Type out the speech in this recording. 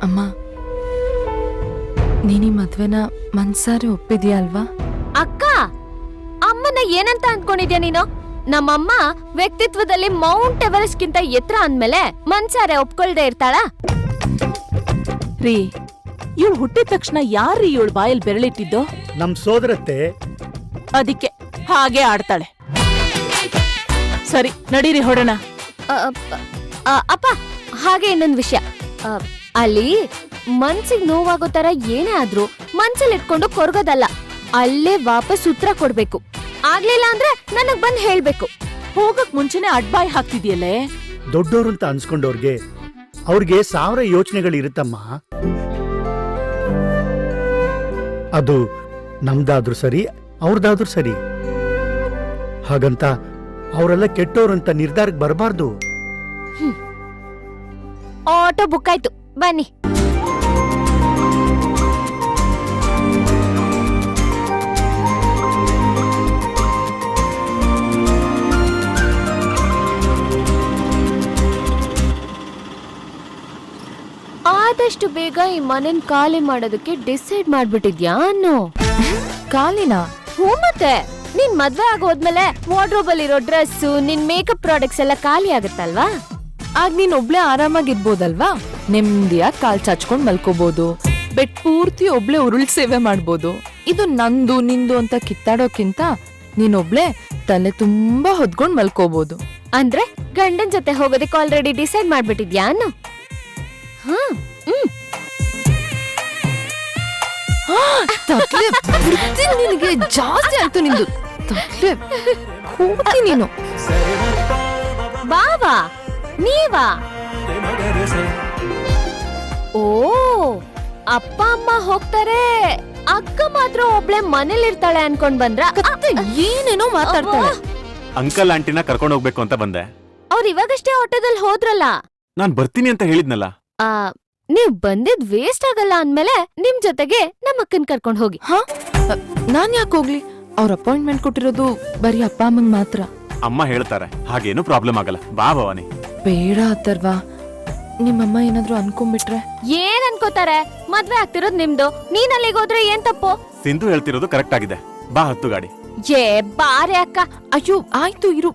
ಅಮ್ಮ, ನೀನಿ ಮದ್ವೆನ ಮನ್ಸಾರೆ ಒಪ್ಪಿದ್ಯಾ ಅಲ್ವಾ? ಅಕ್ಕ, ಅಮ್ಮನ ಏನಂತ ಅನ್ಕೊಂಡಿದ್ಯಾ ನೀನು? ನಮ್ಮಮ್ಮ ವ್ಯಕ್ತಿತ್ವದಲ್ಲಿ ಮೌಂಟ್ ಎವರೆಸ್ಟ್ ಗಿಂತ ಎತ್ತರ ಅಂದ್ಮೇಲೆ ಮನ್ಸಾರೆ ಒಪ್ಕೊಳ್ದೆ ಇರ್ತಾಳ? ರೀ, ಇವಳು ಹುಟ್ಟಿದ ತಕ್ಷಣ ಯಾರ್ರೀ ಇವಳು ಬಾಯಲ್ಲಿ ಬೆರಳಿಟ್ಟಿದ್ದು? ನಮ್ ಸೋದರತ್ತೆ. ಅದಕ್ಕೆ ಹಾಗೆ ಆಡ್ತಾಳೆ. ಸರಿ, ನಡೀರಿ ಹೊಡೋಣ. ಅಪ್ಪ, ಹಾಗೆ ಇನ್ನೊಂದ್ ವಿಷಯ. ಅಲ್ಲಿ ಮನ್ಸಿಗೆ ನೋವಾಗೋ ತರ ಏನೇ ಆದ್ರೂ ಮನ್ಸಲ್ಲಿ ಇಟ್ಕೊಂಡು ಕೊರ್ಗೋದಲ್ಲ, ಅಲ್ಲೇ ವಾಪಸ್ ಉತ್ತರ ಕೊಡ್ಬೇಕು. ಆಗ್ಲಿಲ್ಲ ಅಂದ್ರೆ ನನಗ್ ಬಂದ್ ಹೇಳ್ಬೇಕು. ಹೋಗಕ್ ಮುಂಚೆನೆ ಅಡ್ಬಾಯ್ ಹಾಕ್ತಿದ್ಯಲ್ಲೇ. ದೊಡ್ಡೋರು ಅಂತ ಅನ್ಸ್ಕೊಂಡವ್ರಿಗೆ ಅವ್ರಿಗೆ 1000 ಯೋಚನೆಗಳಿರುತ್ತಮ್ಮ. ಅದು ನಮ್ದಾದ್ರೂ ಸರಿ, ಅವ್ರದಾದ್ರೂ ಸರಿ. ಹಾಗಂತ ಅವರೆಲ್ಲ ಕೆಟ್ಟೋರಂತ ನಿರ್ಧಾರಕ್ಕೆ ಬರಬಾರ್ದು. ಆಟೋ ಬುಕ್ ಆಯ್ತು, ಬನ್ನಿ. ಆದಷ್ಟು ಬೇಗ ಈ ಮನೆನ್ ಖಾಲಿ ಮಾಡೋದಕ್ಕೆ ಡಿಸೈಡ್ ಮಾಡ್ಬಿಟ್ಟಿದ್ಯಾ ಅನ್ನೋ? ಕಾಲಿನ? ಹ್ಞೂ, ಮತ್ತೆ ನಿನ್ ಮದ್ವೆ ಆಗೋದ್ಮೇಲೆ ವಾರ್ಡ್ರೋಬ್ ಅಲ್ಲಿರೋ ಡ್ರೆಸ್, ನಿನ್ ಮೇಕಪ್ ಪ್ರಾಡಕ್ಟ್ಸ್ ಎಲ್ಲ ಖಾಲಿ ಆಗತ್ತಲ್ವಾ? ಆಗ ನೀನ್ ಒಬ್ಳೆ ಆರಾಮಾಗಿರ್ಬೋದಲ್ವಾ? ನೆಮ್ಮದಿಯಾಗಿ ಕಾಲ್ ಚಾಚ್ಕೊಂಡ್ ಮಲ್ಕೋಬಹುದು, ಬೆಡ್ ಪೂರ್ತಿ ಒಬ್ಳೆ ಉರುಳ್ ಸೇವೆ ಮಾಡ್ಬೋದು. ಇದು ನಂದು ನಿಂದು ಅಂತ ಕಿತ್ತಾಡೋಕ್ಕಿಂತ ನೀನೊಬ್ಳೆ ತಲೆ ತುಂಬಾ ಹೊದ್ಕೊಂಡ್ ಮಲ್ಕೋಬಹುದು. ಅಂದ್ರೆ ಗಂಡನ್ ಜೊತೆ ಹೋಗೋದಕ್ಕೆ ಆಲ್ರೆಡಿ ಡಿಸೈಡ್ ಮಾಡ್ಬಿಟ್ಟಿದ್ಯಾ ಅನ್ನೋ? ನಿನಗೆ ಜಾಸ್ತಿ ಆಯ್ತು ನಿಂದು. ನೀನು ಬಾವಾ, ನೀವಾ? ಓ, ಅಪ್ಪ ಅಮ್ಮ ಹೋಗ್ತಾರೆ, ಅಕ್ಕ ಮಾತ್ರ ಒಬ್ಳೆ ಮನೇಲಿರ್ತಾಳೆ ಅನ್ಕೊಂಡ್ ಬಂದ್ರ? ಏನೇನೋ ಮಾತಾಡ್ತಾಳೆ. ಅಂಕಲ್ ಆಂಟಿನ ಕರ್ಕೊಂಡು ಹೋಗ್ಬೇಕು ಅಂತ ಬಂದೆ. ಅವ್ರು ಇವಾಗಷ್ಟೇ ಆಟೋದಲ್ಲಿ ಹೋದ್ರಲ್ಲ. ನಾನ್ ಬರ್ತೀನಿ ಅಂತ ಹೇಳಿದ್ನಲ್ಲ. ನೀವ್ ಬಂದಿದ್ ವೇಸ್ಟ್ ಆಗಲ್ಲ ಅಂದ್ಮೇಲೆ ನಿಮ್ ಜೊತೆಗೆ ನಮ್ಮ ಅಕ್ಕನ್ ಕರ್ಕೊಂಡ್ ಹೋಗಿ. ನಾನ್ ಯಾಕೆ ಹೋಗ್ಲಿ? ಅವ್ರ ಅಪಾಯಿಂಟ್ಮೆಂಟ್ ಕೊಟ್ಟಿರೋದು ಬರೀ ಅಪ್ಪ ಅಮ್ಮಂಗ್ ಮಾತ್ರ. ಅಮ್ಮ ಹೇಳ್ತಾರೆ, ಹಾಗೇನು ಪ್ರಾಬ್ಲಮ್ ಆಗಲ್ಲ. ಬಾ ಭವಾನಿ. ಬೇಡ ಅಥರ್ವಾ, ನಿಮ್ಮಮ್ಮ ಏನಾದ್ರು ಅನ್ಕೊಂಡ್ಬಿಟ್ರೆ? ಏನ್ ಅನ್ಕೋತಾರೆ? ಮದ್ವೆ ಆಗ್ತಿರೋದ್ ನಿಮ್ದು, ನೀನ್ ಅಲ್ಲಿಗೆ ಹೋದ್ರೆ ಏನ್ ತಪ್ಪು? ಸಿಂಧು ಹೇಳ್ತಿರೋದು ಕರೆಕ್ಟ್ ಆಗಿದೆ. ಬಾ, ಹತ್ತು ಗಾಡಿ. ಏ ಬಾರೆ ಅಕ್ಕ. ಅಯ್ಯೋ ಆಯ್ತು ಇರು.